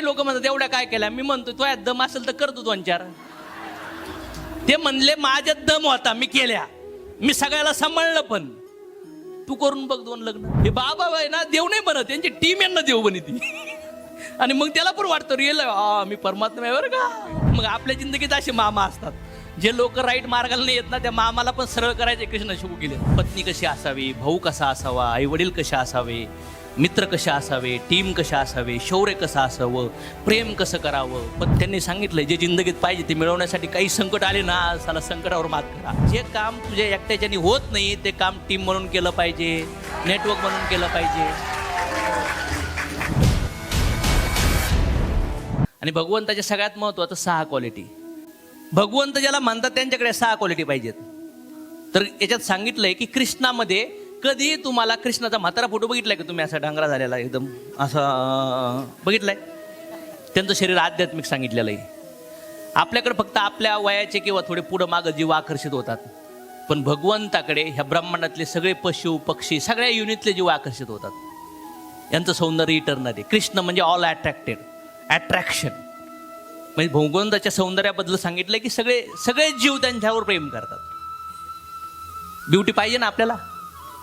काही लोक म्हणतात एवढ्या काय केल्या. मी म्हणतो तो यात दम असेल तर करतो 2-4. ते म्हणले माझ्यात दम होता, मी केल्या, मी सगळ्याला सांभाळलं, पण तू करून बघ 2 लग्न. हे बाबा आहे ना देव नाही बनत, त्यांची टीम यांना देव बनिती. आणि मग त्याला पण वाटतं रिअल मी परमात्मा आहे बरं का. मग आपल्या जिंदगीत असे मामा असतात, जे लोक राईट मार्गाला नाही येत ना, त्या मामाला पण सरळ करायचे कृष्ण शिकू गेले. पत्नी कशी असावी, भाऊ कसा असावा, आई वडील कसे असावे, मित्र कसे असावे, टीम कशा असावे, शौर्य कसं असावं, प्रेम कसं करावं. पण त्यांनी सांगितलंय जे जिंदगीत पाहिजे ते मिळवण्यासाठी काही संकट आले ना, साला संकटावर मात करा. जे काम तुझ्या एकट्याच्यानी होत नाही ते काम टीम म्हणून केलं पाहिजे, नेटवर्क म्हणून केलं पाहिजे. आणि भगवंताच्या सगळ्यात महत्वाचं 6 क्वालिटी. भगवंत ज्याला म्हणतात त्यांच्याकडे 6 क्वालिटी पाहिजेत. तर याच्यात सांगितलंय की कृष्णामध्ये कधी तुम्हाला कृष्णाचा म्हातारा फोटो बघितलाय का तुम्ही, असा डांगरा झालेला एकदम असा बघितलाय? त्यांचं शरीर आध्यात्मिक सांगितलेलं आहे. आपल्याकडे फक्त आपल्या वयाचे किंवा थोडे पुढं मागं जीव आकर्षित होतात, पण भगवंताकडे ह्या ब्रह्मांडातले सगळे पशु पक्षी सगळ्या युनिटले जीव आकर्षित होतात. यांचं सौंदर्य इटर्नल आहे. कृष्ण म्हणजे ऑल अट्रॅक्शन. म्हणजे भगवंताच्या सौंदर्याबद्दल सांगितलंय की सगळे जीव त्यांच्यावर प्रेम करतात. ब्युटी पाहिजे ना आपल्याला,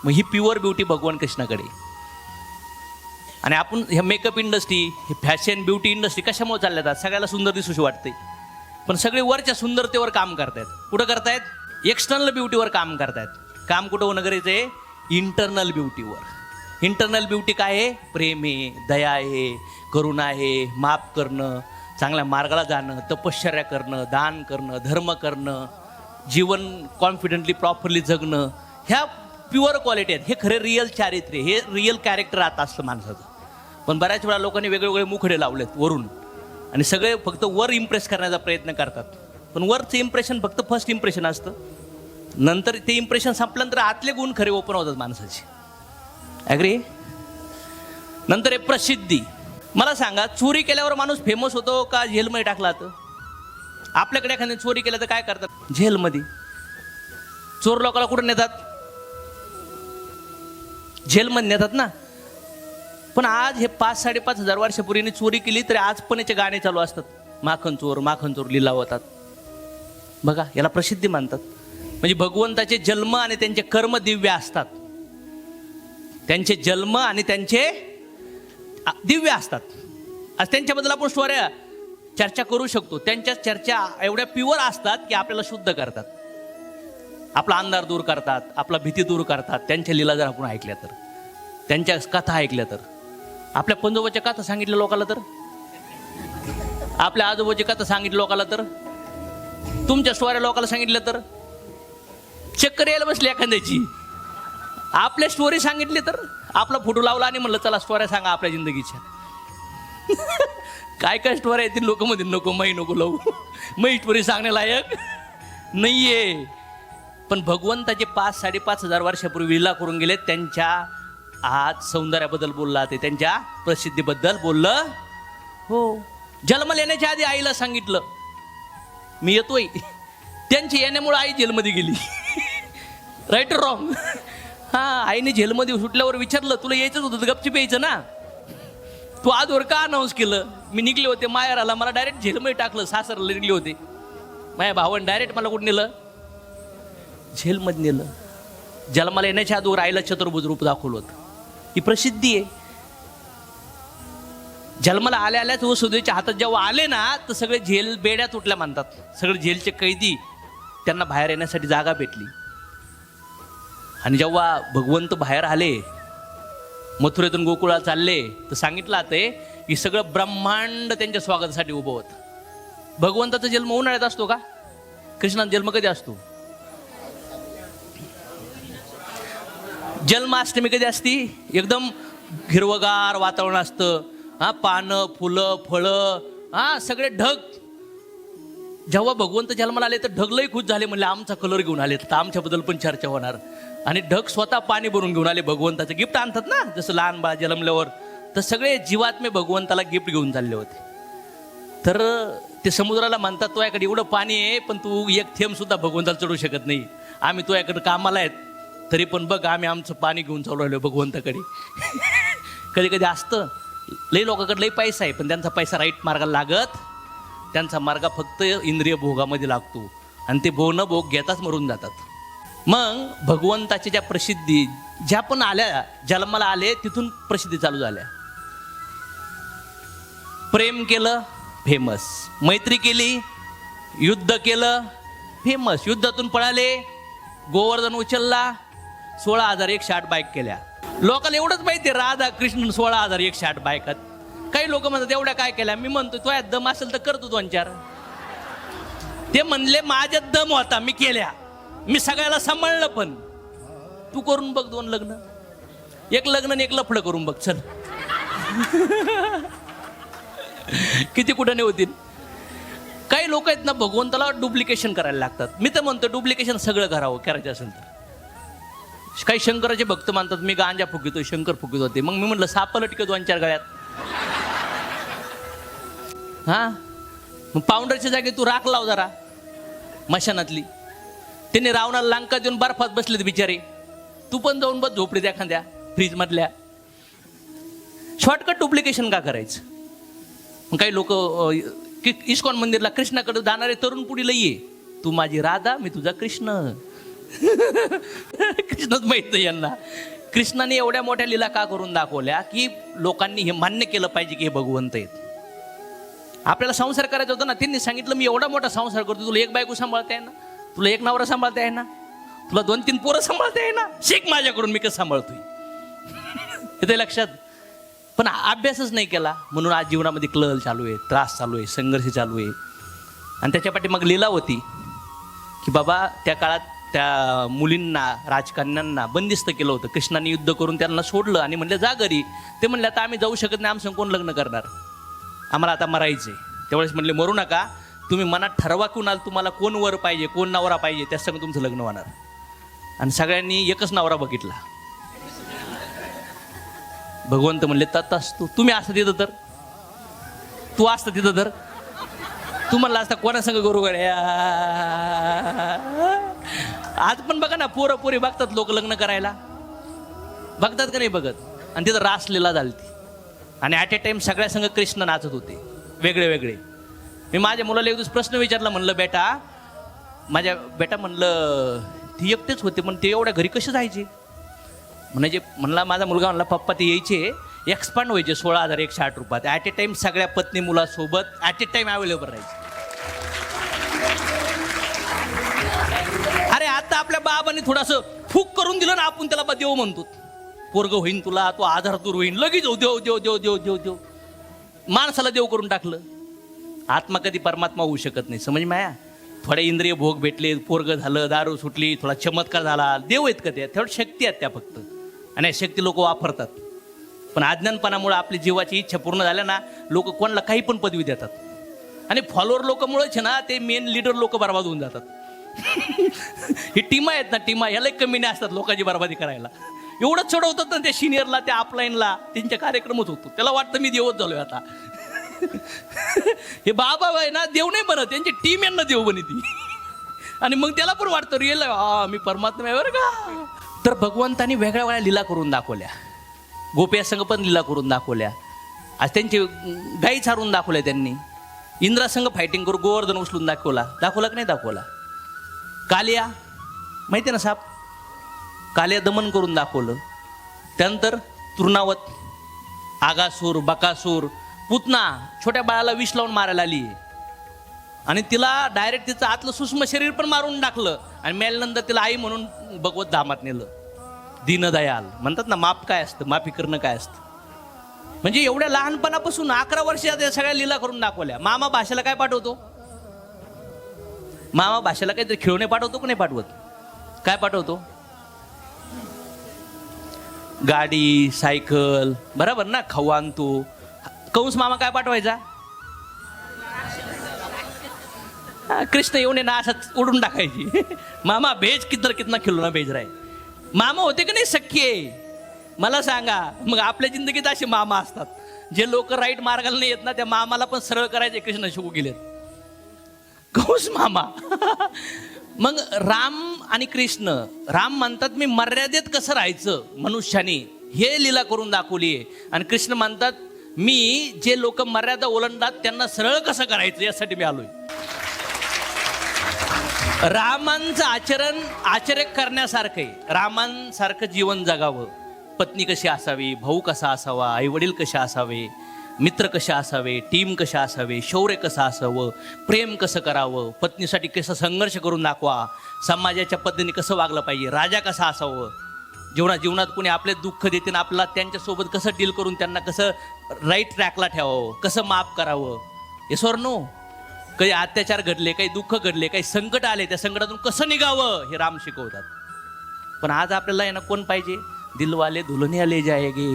मग ही प्युअर ब्युटी भगवान कृष्णाकडे. आणि आपण ह्या मेकअप इंडस्ट्री, हे फॅशन ब्युटी इंडस्ट्री कशामुळे चालल्या जातात? सगळ्याला सुंदर दिसूशी वाटते, पण सगळे वरच्या सुंदरतेवर काम करतायत. कुठं करतायत? एक्सटर्नल ब्युटीवर काम करतायत. काम कुठं होणं गरजेचं आहे? इंटरनल ब्युटीवर. इंटरनल ब्युटी काय आहे? प्रेम आहे, दया आहे, करुणा आहे, माफ करणं, चांगल्या मार्गाला जाणं, तपश्चर्या करणं, दान करणं, धर्म करणं, जीवन कॉन्फिडेंटली प्रॉपरली जगणं. ह्या प्युअर क्वालिटी आहेत. हे खरे रिअल चारित्र्य, हे रिअल कॅरेक्टर आता असतं माणसाचं. पण बऱ्याच वेळा लोकांनी वेगवेगळे मुखडे लावलेत वरून, आणि सगळे फक्त वर इम्प्रेस करण्याचा प्रयत्न करतात. पण वरचं इम्प्रेशन फक्त फर्स्ट इम्प्रेशन असतं. नंतर ते इम्प्रेशन संपल्यानंतर आतले गुण खरे ओपन होतात माणसाचे. ॲग्री? नंतर आहे प्रसिद्धी. मला सांगा, चोरी केल्यावर माणूस फेमस होतो का जेलमध्ये टाकला तर? आपल्याकडे एखाद्याने चोरी केलं तर काय करतात? जेलमध्ये. चोर लोकांना कुठं नेतात? जेलमध्ये नेतात ना. पण आज हे 5-5.5 हजार वर्षापूर्वी चोरी केली तरी आज पण याचे गाणे चालू असतात. माखन चोर लिलाव होतात. बघा, याला प्रसिद्धी मानतात. म्हणजे भगवंताचे जन्म आणि त्यांचे कर्म दिव्य असतात. त्यांचे जन्म आणि त्यांचे दिव्य असतात. आज त्यांच्याबद्दल आपण स्टोऱ्या चर्चा करू शकतो. त्यांच्या चर्चा एवढ्या प्युअर असतात की आपल्याला शुद्ध करतात, आपला अंधार दूर करतात, आपला भीती दूर करतात. त्यांच्या लीला जर आपण ऐकल्या तर, त्यांच्या कथा ऐकल्या तर, आपल्या पंजोबाच्या कथा सांगितल्या लोकांना तर, आपल्या आजोबाची कथा सांगितल्या लोकांना तर, तुमच्या स्टोऱ्या लोकांना सांगितल्या तर चक्कर यायला बसली एखाद्याची. आपल्या स्टोरी सांगितली तर, आपला फोटो लावला आणि म्हणलं चला स्टोऱ्या सांगा आपल्या जिंदगीच्या. काय काय स्टोऱ्या येतील लोक मध्ये, नको मै नको लावू, मै स्टोरी सांगण्यालायक नाहीये. पण भगवंताचे 5-5.5 हजार वर्षापूर्वी लीला करून गेले. त्यांच्या आज सौंदर्याबद्दल बोलला, ते त्यांच्या प्रसिद्धीबद्दल बोललं. हो, जन्माला येण्याच्या आधी आईला सांगितलं मी येतोय. त्यांच्या येण्यामुळे आई जेलमध्ये गेली. Right wrong? हा, आईने जेलमध्ये सुटल्यावर विचारलं तुला यायचंच होतं तर गपचीप यायचं ना, तू आजवर का अनाऊन्स केलं? मी निघले होते माहेराला, मला डायरेक्ट जेलमध्ये टाकलं. सासरला निघले होते, माझ्या भावाने डायरेक्ट मला कुठं नेलं? जेलमध्ये नेलं. जन्माला येण्याच्या आधीवर आईला चतुर्भुज रूप दाखवलं होतं. ही प्रसिद्धी आहे. जन्माला आल्याच वसुदेवच्या हातात जेव्हा आले ना, तर सगळे जेल बेड्या तुटल्या म्हणतात. सगळे जेलचे कैदी, त्यांना बाहेर येण्यासाठी जागा भेटली. आणि जेव्हा भगवंत बाहेर आले, मथुरेतून गोकुळाला चालले, तर सांगितलं आहे की सगळं ब्रह्मांड त्यांच्या स्वागतासाठी उभं होतं. भगवंताचा जन्म उन्हाळ्यात असतो का? कृष्णाचा जन्म कधी असतो? जन्माष्टमी कधी असती? एकदम हिरवगार वातावरण असतं. हा, पानं, फुलं, फळं, हा, सगळे ढग. जेव्हा भगवंत जन्माला आले तर ढग लई खुश झाले, म्हणले आमचा कलर घेऊन आले तर आमच्याबद्दल पण चर्चा होणार. आणि ढग स्वतः पाणी भरून घेऊन आले. भगवंताचं गिफ्ट आणतात ना, जसं लहान बाळ जन्मल्यावर, तर सगळे जीवात्मे भगवंताला गिफ्ट घेऊन चालले होते. तर ते समुद्राला म्हणतात तुझ्याकडे एवढं पाणी आहे, पण तू एक थेंब सुद्धा भगवंताला चढू शकत नाही. आम्ही तुझ्याकडे कामाला आहेत, तरी पण बघ आम्ही आमचं पाणी घेऊन चालू राहिलो भगवंताकडे. कधी कधी असतं लई लोकांकडे लई पैसा आहे, पण त्यांचा पैसा राईट मार्गाला लागत, त्यांचा मार्ग फक्त इंद्रिय भोगामध्ये लागतो आणि ते भोग घेताच मरून जातात. मग भगवंताच्या ज्या प्रसिद्धी ज्या पण आल्या, जन्माला आले तिथून प्रसिद्धी चालू झाल्या. प्रेम केलं फेमस, मैत्री केली, युद्ध केलं फेमस, युद्धातून पळाले, गोवर्धन उचलला, 16,108 बाईक केल्या. लोकांना एवढंच माहिती आहे राधा कृष्ण 16,108 बायकात. काही लोक म्हणतात एवढ्या काय केल्या. मी म्हणतो तो यात दम असेल तर करतो 2-4. ते म्हणले माझ्यात दम होता, मी केल्या, मी सगळ्याला सांभाळलं. पण तू करून बघ 2 लग्न, 1 लग्न आणि 1 लफडं करून बघ, चल. किती कुठं होतील. काही लोक आहेत ना भगवंताला डुप्लिकेशन करायला लागतात. मी तर म्हणतो डुप्लिकेशन सगळं करायचं असेल तर. काही शंकराचे भक्त मानतात मी गांजा फुकितो, शंकर फुकित होते. मग मी म्हटलं साप लटके 2-4 गळ्यात. हा, मग पावडरच्या जागी तू राख लाव जरा मशानातली. त्यांनी रावणाला लंका देऊन बर्फात बसलेत बिचारे. तू पण जाऊन बस झोपडीत एखाद्या फ्रीज मधल्या. शॉर्टकट डुप्लिकेशन का करायचं. मग काही लोक इस्कॉन मंदिरला कृष्णाकडे जाणारे तरुण पुढीला ये, तू माझी राधा मी तुझा कृष्ण. कृष्णच माहित नाही यांना. कृष्णाने एवढ्या मोठ्या लीला का करून दाखवल्या की लोकांनी हे मान्य केलं पाहिजे की हे भगवंत आहेत. आपल्याला संसार करायचा होता ना, त्यांनी सांगितलं मी एवढा मोठा संसार करतो, तुला 1 बायको सांभाळता आहे ना, तुला 1 नवरा सांभाळता आहे ना, तुला 2-3 पोरं सांभाळता आहे ना, शिक माझ्याकडून मी कसं सांभाळतोय. हे लक्षात. पण अभ्यासच नाही केला म्हणून आज जीवनामध्ये क्लल चालू आहे, त्रास चालू आहे, संघर्ष चालू आहे. आणि त्याच्या पाठी मग लीला होती की बाबा त्या काळात त्या मुलींना, राजकन्यांना बंदिस्त केलं होतं. कृष्णाने युद्ध करून त्यांना सोडलं आणि म्हणलं जा घरी. ते म्हणले आता आम्ही जाऊ शकत नाही, आमचं कोण लग्न करणार, आम्हाला आता मरायचंय. त्यावेळेस म्हणले मरू नका, तुम्ही मनात ठरवा कुणाल तुम्हाला कोण वर पाहिजे, कोण नवरा पाहिजे, त्या संग तुमचं लग्न होणार. आणि सगळ्यांनी एकच नवरा बघितला. भगवंत म्हणले ततास तुम्ही असता तिथं तर, तू असता तिथं तर, तू म्हणला असता कोणा संग करू गड्या. आज पण बघा ना पोरं पोरी बघतात लोक लग्न करायला, बघतात का नाही बघत. आणि तिथं रासलीला झालती आणि ॲट ए टाइम सगळ्या संग कृष्ण नाचत होते वेगळे वेगळे. मी माझ्या मुलाला एक दिवस प्रश्न विचारला, म्हणलं बेटा म्हणलं ती एकटेच होते पण ते एवढ्या घरी कसे जायचे. म्हणजे म्हणला माझा मुलगा म्हणला पप्पा ते यायचे एक्सपांड व्हायचे 16,108 रुपयात. ॲट ए टाइम सगळ्या पत्नी मुलासोबत ॲट ए टाइम अवेलेबल राहायचे. अरे आता आपल्या बाबांनी थोडंसं फूक करून दिलं ना, आपण त्याला देव म्हणतो. पोरग होईन तुला, तो आधार दूर होईन, लगेच देव देव देव देव देव देव. माणसाला देव करून टाकलं. आत्मा कधी परमात्मा होऊ शकत नाही. समज माया. थोडे इंद्रिय भोग भेटले, पोरग झालं, दारू सुटली, थोडा चमत्कार झाला, देव आहेत का त्या? तेवढ्या शक्ती आहेत त्या फक्त. आणि शक्ती लोक वापरतात. पण अज्ञानपणामुळे आपली जीवाची इच्छा पूर्ण झाल्या ना, लोक कोणाला काही पण पदवी देतात. आणि फॉलोअर लोकांमुळेच ना ते मेन लीडर लोक बर्बाद होऊन जातात. ही टीमा आहेत ना, टीमा ह्याला कमी नाही असतात लोकांची बर्बादी करायला. एवढं चढवतात ना त्या सिनियरला, त्या अपलाईनला, त्यांच्या कार्यक्रमच होतो. त्याला वाटतं मी देवच झालोय आता. हे बाबा आहे ना देव नाही बनत, त्यांची टीम यांना देव बनिती. आणि मग त्याला पण वाटतं रिअल मी परमात्मा आहे बरं का. तर भगवंतानी वेगळ्या वेगळ्या लीला करून दाखवल्या. गोप्या संघ पण लीला करून दाखवल्या. आज त्यांची गाई चारून दाखवल्या त्यांनी. इंद्रासंघ फायटिंग करून गोवर्धन उचलून दाखवला की नाही दाखवला. कालिया माहिती ना साप, कालिया दमन करून दाखवलं. त्यानंतर तृणावत, आगासूर, बकासूर, पुतना छोट्या बाळाला विष लावून मारायला आली आणि तिला डायरेक्ट तिचं आतलं सूक्ष्म शरीर पण मारून टाकलं. आणि मेल्यानंतर तिला आई म्हणून भगवत धामात नेलं. दीनदयाल म्हणतात ना, माप काय असतं, माफी करणं काय असतं. म्हणजे एवढ्या लहानपणापासून 11 वर्षात या सगळ्या लीला करून दाखवल्या. मामा भाषेला काय पाठवतो, मामा भाषेला काहीतरी खेळणे पाठवतो का नाही पाठवत. काय पाठवतो, गाडी, सायकल, बरोबर ना, खाऊ आणतो. कंस मामा काय पाठवायचा, कृष्ण येऊन ना असंच उडून टाकायची. मामा भेज कितना खिलौना भेज राय. मामा होते का नाही सख्खे, मला सांगा. मग आपल्या जिंदगीत असे मामा असतात. जे लोक राईट मार्गाला नाही येत ना, त्या मामाला पण सरळ करायचे कृष्ण शिकू गेलेत. कंस मामा. मग राम आणि कृष्ण, राम म्हणतात मी मर्यादेत कसं राहायचं मनुष्याने, हे लीला करून दाखवली आहे. आणि कृष्ण म्हणतात मी जे लोक मर्यादा ओलांडतात त्यांना सरळ कसं करायचं यासाठी मी आलोय. रामांचं आचर्य करण्यासारखं आहे. रामांसारखं जीवन जगावं. पत्नी कशी असावी, भाऊ कसा असावा, आई वडील कसे असावे, मित्र कसे असावे, टीम कशा असावे, शौर्य कसं असावं, प्रेम कसं करावं, पत्नीसाठी कसं संघर्ष करून दाखवा, समाजाच्या पद्धतीने कसं वागलं पाहिजे, राजा कसा असावं, जीवनात कोणी आपले दुःख देते ना आपल्याला त्यांच्यासोबत कसं डील करून त्यांना कसं राईट ट्रॅकला ठेवावं, कसं माफ करावं. Yes or no. काही अत्याचार घडले, काही दुःख घडले, काही संकट आले, त्या संकटातून कसं निघावं हे राम शिकवतात. पण आज आपल्याला आहे ना कोण पाहिजे, दिलवाले दुल्हनिया ले जाएगे.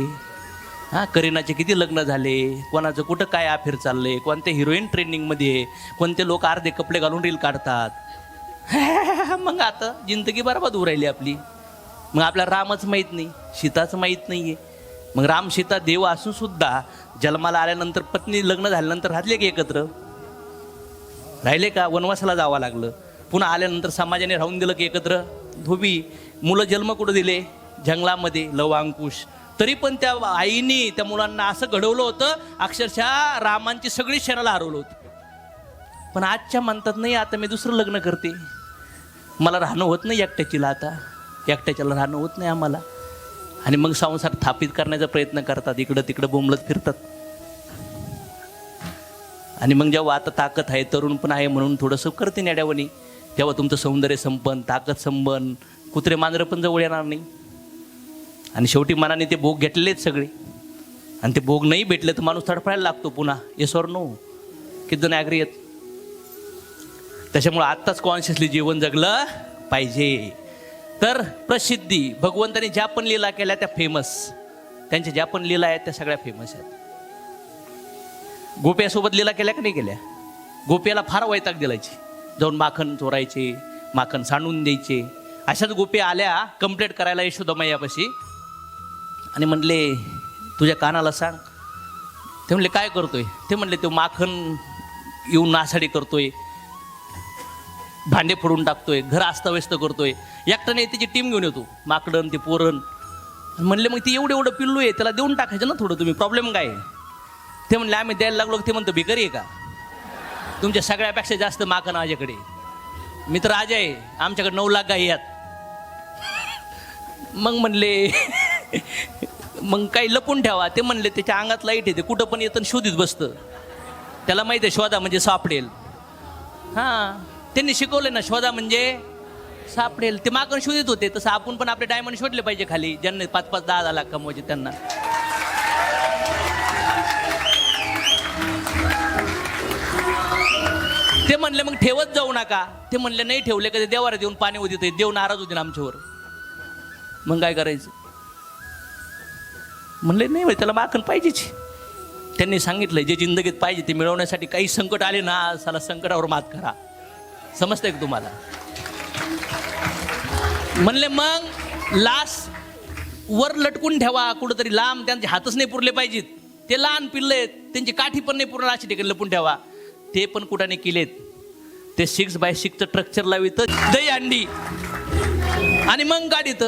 हां, करीनाचे किती लग्न झाले, कोणाचं कुठं काय अफेअर चाललंय, कोणत्या हिरोईन ट्रेंडिंगमध्ये आहे, कोणते लोक अर्धे कपडे घालून रील काढतात. मग आता जिंदगी बरबाद होऊ राहिली आपली. मग आपल्याला रामच माहीत नाही, सीताच माहीत नाही आहे. मग राम सीता देव असून सुद्धा जन्माला आल्यानंतर पत्नी लग्न झाल्यानंतर राहले की एकत्र राहिले का? वनवासाला जावं लागलं. पुन्हा आल्यानंतर समाजाने राहून दिलं की एकत्र धोबी. मुलं जन्म कुठं दिले? जंगलामध्ये, लवांकुश. तरी पण त्या आईने त्या मुलांना असं घडवलं होतं, अक्षरशः रामांची सगळी शरीराला हरवलं होतं. पण आजच्या म्हणतात नाही, आता मी दुसरं लग्न करते, मला राहणं होत नाही एकट्याचीला, आता एकट्याच्याला राहणं होत नाही आम्हाला. आणि मग संसार स्थापित करण्याचा प्रयत्न करतात, इकडं तिकडं बोंबलत फिरतात. आणि मग जेव्हा आता ताकद आहे, तरुण पण आहे म्हणून थोडंसं करते नेड्यावणी, तेव्हा तुमचं सौंदर्य संपन्न, ताकद संपन्न, कुत्रे मांजरं पण जवळ येणार नाही. आणि शेवटी मनाने ते भोग घेतलेलेच सगळे. आणि ते भोग नाही भेटले तर माणूस तडफडायला लागतो पुन्हा. Yes or no? किती जण ॲग्री आहेत? त्याच्यामुळे आत्ताच कॉन्शियसली जीवन जगलं पाहिजे. तर प्रसिद्धी, भगवंताने ज्या पण लीला केल्या त्या फेमस, त्यांच्या ज्या पण लीला आहेत त्या सगळ्या फेमस आहेत. गोप्यासोबत लीला केल्या का नाही केल्या? गोप्याला फार वैताग दिलायची, जाऊन माखन चोरायचे, माखन सांडून द्यायचे. अशाच गोप्या आल्या कंप्लेंट करायला यशोदामय्यापाशी आणि म्हणले तुझ्या कानाला सांग. ते म्हणले काय करतोय? ते म्हणले तो माखन येऊन नासाडी करतोय, भांडे फोडून टाकतोय, घर अस्ताव्यस्त करतोय. एकटा नाही, त्याची टीम घेऊन येतो, माकडन ते पोरण. म्हणले मग ती एवढं पिल्लू आहे, त्याला देऊन टाकायचं ना थोडं, तुम्ही प्रॉब्लेम काय? ते म्हणले आम्ही द्यायला लागलो. ते म्हणतो भिकारी आहे का? तुमच्या सगळ्यापेक्षा जास्त माखन माझ्याकडे. मी तर राजा आहे, आमच्याकडे 9 लाख गाई आहेत. मग म्हणले मग काही लपून ठेवा. ते म्हणले त्याच्या अंगात लाईट येते, कुठं पण येतं शोधित बसतं, त्याला माहिती आहे शोधा म्हणजे सापडेल. हां, त्यांनी शिकवले ना, शोधा म्हणजे सापडेल. ते माकड शोधित होते, तसं आपण पण आपले डायमंड शोधले पाहिजे खाली, ज्यांना 5-5, 10-10 लाख कमवायचे त्यांना. ते म्हणले मग ठेवत जाऊ नका. ते म्हणले नाही ठेवले कधी देवाला देऊन पाणी होते, देव नाराज होते ना आमच्यावर. मग काय करायचं? म्हणले नाही भाई, त्याला माखन पाहिजेच. त्यांनी सांगितलंय जे जिंदगीत पाहिजे ते मिळवण्यासाठी काही संकट आले ना, साला संकटावर मात करा. समजतंय का तुम्हाला? म्हणले मग लास वर लटकून ठेवा कुठंतरी लांब, त्यांचे हातच नाही पुरले पाहिजेत. ते लहान पिल्ले, त्यांची काठी पण नाही पूर्ण, अशी ठिकाणी लपून ठेवा. ते पण कुठाने केलेत. ते 6x6चं स्ट्रक्चर लावित, दही अंडी आणि मग गाडीत.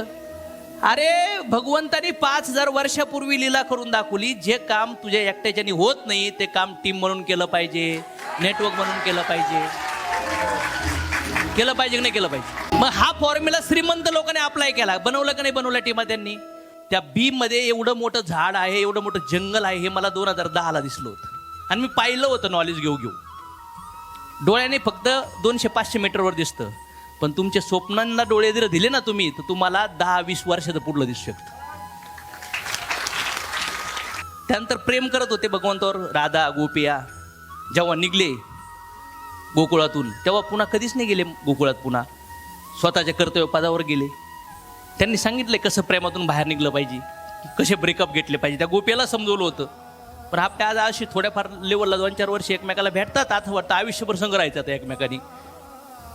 अरे भगवंतानी 5000 वर्षापूर्वी लीला करून दाखवली. जे काम तुझ्या एकट्याच्याने होत नाही ते काम टीम म्हणून केलं पाहिजे, नेटवर्क म्हणून केलं पाहिजे. केलं पाहिजे की नाही केलं पाहिजे? मग हा फॉर्म्युला श्रीमंत लोकांनी अप्लाय केला. बनवलं का नाही बनवलं टीमा त्यांनी? त्या मध्ये एवढं मोठं झाड आहे, एवढं मोठं जंगल आहे, हे मला 2010ला दिसलं होतं. आणि मी पाहिलं होतं नॉलेज घेऊ डोळ्याने. फक्त 200-500 मीटरवर दिसतं, पण तुमच्या स्वप्नांना डोळे जर दिले ना तुम्ही, तर तुम्हाला 10-20 वर्षाचं पुढलं दिसू शकतं. त्यानंतर प्रेम करत होते भगवंतावर राधा गोपिया. जेव्हा निघले गोकुळातून तेव्हा पुन्हा कधीच नाही गेले गोकुळात, पुन्हा स्वतःच्या कर्तव्य पदावर गेले. त्यांनी सांगितले कसं प्रेमातून बाहेर निघलं पाहिजे, कसे ब्रेकअप घेतले पाहिजे. त्या गोपियाला समजवलं होतं. पण आपल्या आज अशी थोड्याफार लेवलला 2-4 वर्ष एकमेकाला भेटतात, आता वाटतं आयुष्यभर संग राहायचं आता एकमेकांनी.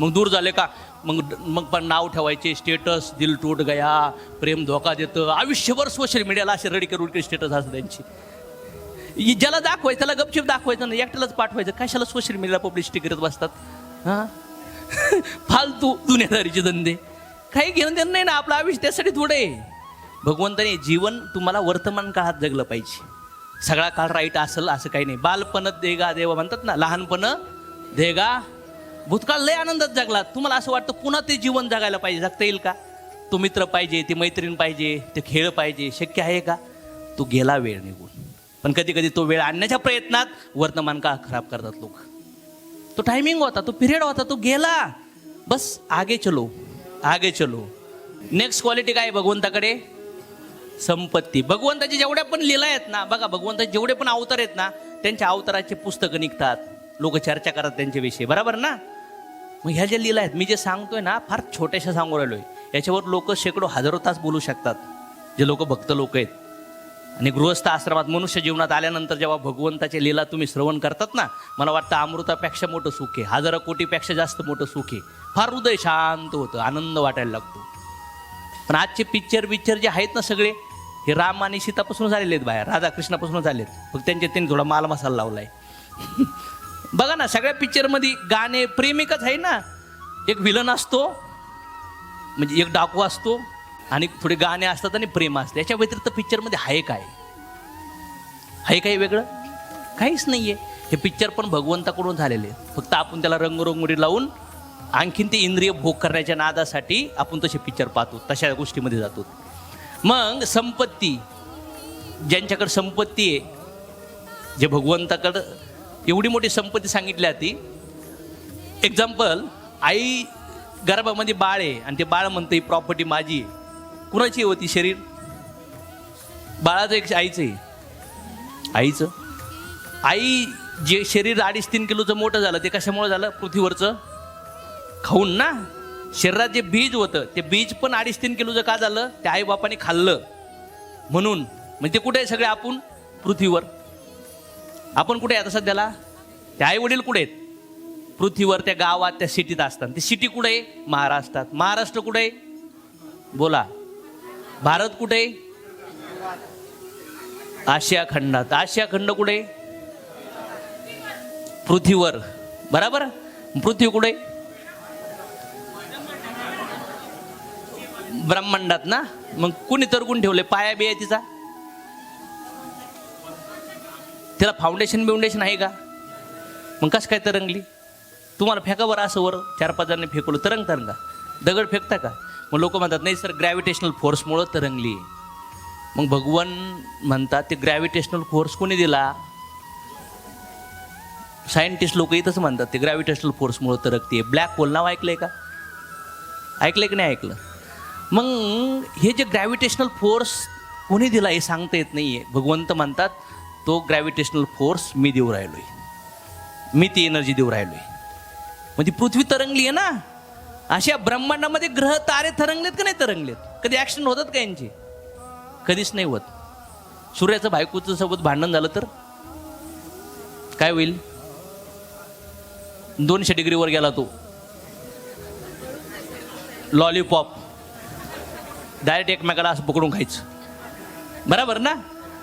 मग दूर झाले का मग पण नाव ठेवायचे, स्टेटस दिल टूट गया, प्रेम धोका देतं. आयुष्यभर सोशल मीडियाला असे रडीकर स्टेटस असतं त्यांची. ज्याला दाखवायचं त्याला गपचिप दाखवायचं नाही, एकट्यालाच पाठवायचं. कशाला सोशल मीडियाला पब्लिसिटी करत बसतात? हां, फालतू दुनियादारीचे धंदे. काही घेऊन देणं नाही ना, आपलं आयुष्य त्यासाठी थोडं आहे. भगवंताने जीवन तुम्हाला वर्तमान काळात जगलं पाहिजे. सगळा काळ राईट असेल असं काही नाही. बालपण देगा देवा म्हणतात ना, लहानपण देगा भूतकाळ लय आनंदात जगला. तुम्हाला असं वाटतं पुन्हा ते जीवन जगायला पाहिजे, जगता येईल का? तो मित्र पाहिजे, ती मैत्रीण पाहिजे, ते खेळ पाहिजे, शक्य आहे का? तो गेला वेळ निघून. पण कधी कधी तो वेळ आणण्याच्या प्रयत्नात वर्तमान काळ खराब करतात लोक. तो टायमिंग होता, तो पिरियड होता, तो गेला. बस आगे चलो, आगे चलो. नेक्स्ट क्वालिटी काय भगवंताकडे? संपत्ती. भगवंताचे जेवढ्या पण लीला आहेत ना, बघा भगवंताचे जेवढे पण अवतार आहेत ना, त्यांच्या अवताराचे पुस्तकं निघतात, लोक चर्चा करतात त्यांच्याविषयी, बरोबर ना? मग ह्या ज्या लीला आहेत, मी जे सांगतोय ना, फार छोट्याशा सांगू राहिलोय. याच्यावर लोक शेकडो हजारो तास बोलू शकतात, जे लोक भक्त लोक आहेत. आणि गृहस्थ आश्रमात मनुष्य जीवनात आल्यानंतर जेव्हा भगवंताचे लीला तुम्ही श्रवण करतात ना, मला वाटतं अमृतापेक्षा मोठं सुख आहे, हजारो कोटीपेक्षा जास्त मोठं सुख आहे. फार हृदय शांत होतं, आनंद वाटायला लागतो. पण आजचे पिक्चर जे आहेत ना सगळे, हे राम आणि सीतापासून झालेले आहेत बाहेर, राधाकृष्णापासून झालेत. फक्त त्यांनी थोडा माल मसाला लावलाय. बघा ना, सगळ्या पिक्चरमध्ये गाणे प्रेमिकच आहे ना. एक विलन असतो, म्हणजे एक डाकू असतो, आणि थोडे गाणे असतात आणि प्रेम असतं. याच्या व्यतिरिक्त पिक्चरमध्ये आहे काय? आहे काही वेगळं? काहीच नाहीये. हे पिक्चर पण भगवंताकडून झालेले, फक्त आपण त्याला रंगरंगोरी लावून आणखीन ते इंद्रिय भोग करण्याच्या नादासाठी आपण तसे पिक्चर पाहतो, तशा गोष्टीमध्ये जातो. मग संपत्ती, ज्यांच्याकडे संपत्ती आहे, जे भगवंताकडं एवढी मोठी संपत्ती सांगितली जाती. एक्झाम्पल, आई गर्भामध्ये बाळ आहे आणि ते बाळ म्हणतं ही प्रॉपर्टी माझी आहे. कुणाची होती शरीर? बाळाचं एक आईचं आहे, आईचं. आई जे शरीर 2.5-3 किलोचं मोठं झालं, ते कशामुळे झालं? पृथ्वीवरचं खाऊन ना. शरीरात जे बीज होतं, ते बीज पण 2.5-3 किलोचं का झालं? त्या आई बापाने खाल्लं म्हणून. म्हणजे ते कुठे आहे सगळे? आपण पृथ्वीवर. आपण कुठे आहे आता सध्याला? ते आई वडील कुठे आहेत? पृथ्वीवर, त्या गावात, त्या सिटीत असतात. ती सिटी कुठे आहे? महाराष्ट्रात. महाराष्ट्र कुठे आहे? बोला. भारत कुठे आहे? आशिया खंडात. आशिया खंड कुठे आहे? पृथ्वीवर, बरोबर. पृथ्वी कुठे? ब्रह्मांडात ना. मग कुणी तरकून ठेवले? पाया बिया तिचा? तिला फाउंडेशन आहे का? मग कसं काय तरंगली? तुम्हाला फेका बरं असं वर 4-5 जणांनी फेकवलं, तरंगता का? दगड फेकता का? मग लोक म्हणतात नाही सर, ग्रॅव्हिटेशनल फोर्समुळं तरंगली. मग भगवान म्हणतात ते ग्रॅव्हिटेशनल फोर्स कोणी दिला? सायंटिस्ट लोक इथंच म्हणतात ते ग्रॅव्हिटेशनल फोर्समुळं तरंगते. ब्लॅक होल नाव ऐकलंय का? ऐकलंय की नाही ऐकलं? मग हे जे ग्रॅव्हिटेशनल फोर्स कोणी दिला हे सांगता येत नाहीये. भगवंत म्हणतात तो ग्रॅव्हिटेशनल फोर्स मी देऊ राहिलोय, मी ती एनर्जी देऊ राहिलोय. म्हणजे पृथ्वी तरंगली आहे ना. अशा ब्रह्मांडामध्ये ग्रह तारे तरंगलेत का नाही तरंगलेत? कधी ऍक्सिडेंट होतात का यांचे? कधीच नाही होत. सूर्याचं बायकोचं सोबत भांडण झालं तर काय होईल? 200 डिग्रीवर गेला तो, लॉलीपॉप डायरेक्ट एकमेकाला असं पकडून खायचं, बरोबर ना.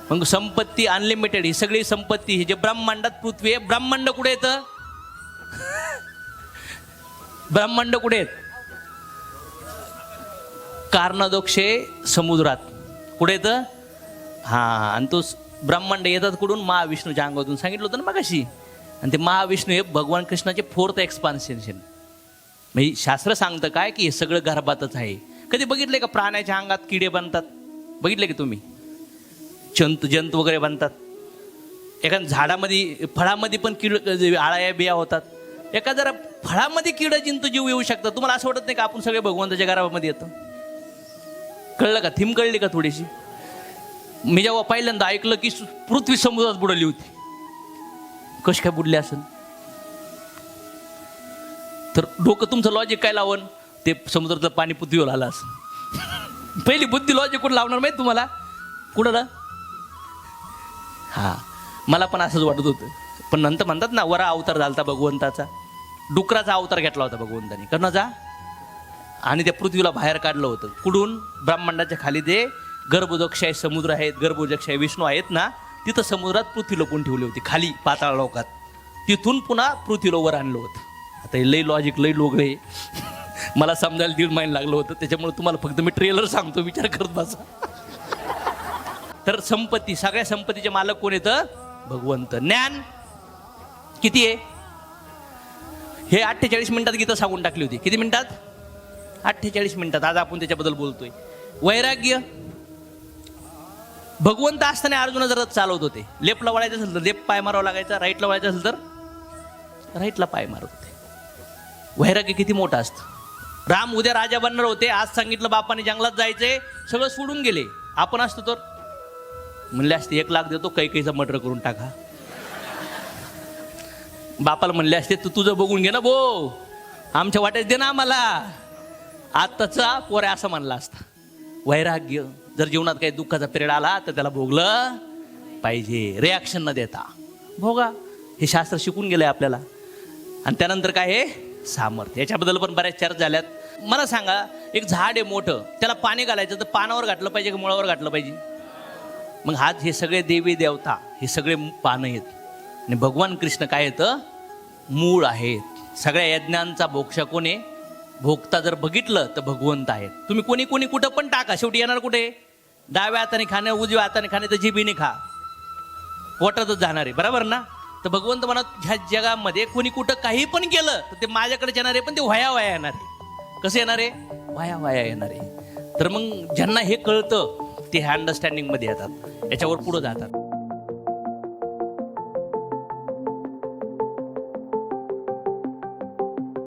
मग संपत्ती अनलिमिटेड, ही सगळी संपत्ती ही जे ब्रह्मांडात पृथ्वी आहे. ब्रह्मांड कुठे येतं? ब्रह्मांड कुठे आहेत? कर्णोदक्षे समुद्रात. कुठे येतं? हां. आणि तो ब्रह्मांड येतात कुठून? महाविष्णूच्या अंगातून. सांगितलं होतं ना मगाशी. आणि ते महाविष्णू हे भगवान कृष्णाचे 4th एक्सपान्शन. म्हणजे शास्त्र सांगतं काय की हे सगळं गर्भातच आहे. कधी बघितलंय का प्राण्याच्या अंगात किडे बनतात? बघितले की तुम्ही? जंतू वगैरे बनतात. एखाद्या झाडामध्ये, फळामध्ये पण आळ्या बिया होतात. एका जरा फळामध्ये किड जंतू जीव येऊ शकतात. तुम्हाला असं वाटत नाही का आपण सगळे भगवंताच्या गर्भामध्ये येतो? कळलं का? थीम कळली का थोडीशी? मी जेव्हा पहिल्यांदा ऐकलं की पृथ्वी समुद्रात बुडली होती, कशी काय बुडली असेल? तर डोकं तुमचं लॉजिक काय लावून ते समुद्राचं पाणी पृथ्वीवर आलं असं? पहिली बुद्धी लॉजिक कुठं लावणार माहिती तुम्हाला? कुठं? हा, मला पण असंच वाटत होतं. पण नंतर म्हणतात ना, वरा अवतार झालता भगवंताचा. डुकराचा अवतार घेतला होता भगवंताने. कर्णाचा. आणि त्या पृथ्वीला बाहेर काढलं होतं. कुठून? ब्रह्मांडाच्या खाली ते गर्भोदक्षाय समुद्र आहेत, गर्भोदक्षाय विष्णू आहेत ना, तिथं समुद्रात पृथ्वी लपून ठेवली होती, खाली पाताळ लोकात. तिथून पुन्हा पृथ्वीला वर आणलं होतं. आता हे लई लॉजिक, लई लोक आहे. मला समजायला 1.5 महिना लागलं होतं. त्याच्यामुळे तुम्हाला फक्त मी ट्रेलर सांगतो, विचार करत बसा. तर संपत्ती, सगळ्या संपत्तीचे मालक कोण येतं? भगवंत. ज्ञान किती आहे? हे 48 मिनिटात गीता सांगून टाकली होती. किती मिनिटात? 48 मिनिटात. आज आपण त्याच्याबद्दल बोलतोय. वैराग्य, भगवंत असताना अर्जुन जर चालवत होते. लेफ्टला वळायचं असेल तर लेफ्ट पाय मारावा लागायचा, राईटला वळायचं असेल तर राईटला पाय मारत होते. वैराग्य किती मोठं असतं. राम उद्या राजा बनणार होते, आज सांगितलं बापाने जंगलात जायचंय, सगळं सोडून गेले. आपण असतो तर म्हणले असते 1 लाख देतो, कैकेयीचा मर्डर करून टाका. बापाला म्हणले असते तू तुझं बघून घे ना भो, आमच्या वाट्यात दे ना आम्हाला. आत्ताचा पोऱ्या असं म्हणला असता. वैराग्य, जर जीवनात काही दुःखाचा पिरियड आला तर त्याला भोगलं पाहिजे, रिॲक्शन न देता भोगा. हे शास्त्र शिकून गेलंय आपल्याला. आणि त्यानंतर काय आहे? सामर्थ्य. याच्याबद्दल पण बऱ्याच चर्चा झाल्यात. मला सांगा, एक झाड आहे मोठं, त्याला पाणी घालायचं तर पानावर घातलं पाहिजे की मुळावर घातलं पाहिजे? मग आज हे सगळे देवी देवता, हे सगळे पानं आहेत. आणि भगवान कृष्ण काय येतं? मूळ आहेत. सगळ्या यज्ञांचा भोक्षा कोणी? भोगता जर बघितलं तर भगवंत आहेत. तुम्ही कोणी कोणी कुठं पण टाका, शेवटी येणार कुठे? डाव्या हाताने खाणे, उजव्या हाताने खाणे, तर जिभीने खा, पोटातच जाणार आहे. बरोबर ना? तर भगवंत म्हणत ह्या जगामध्ये कोणी कुठं काही पण केलं तर ते माझ्याकडे येणार आहे, पण ते वाया वाया येणार आहे. कसं येणार आहे? वाया वाया येणार आहे. तर मग ज्यांना हे कळतं ते ह्या अंडरस्टँडिंग मध्ये येतात, याच्यावर पुढे जातात.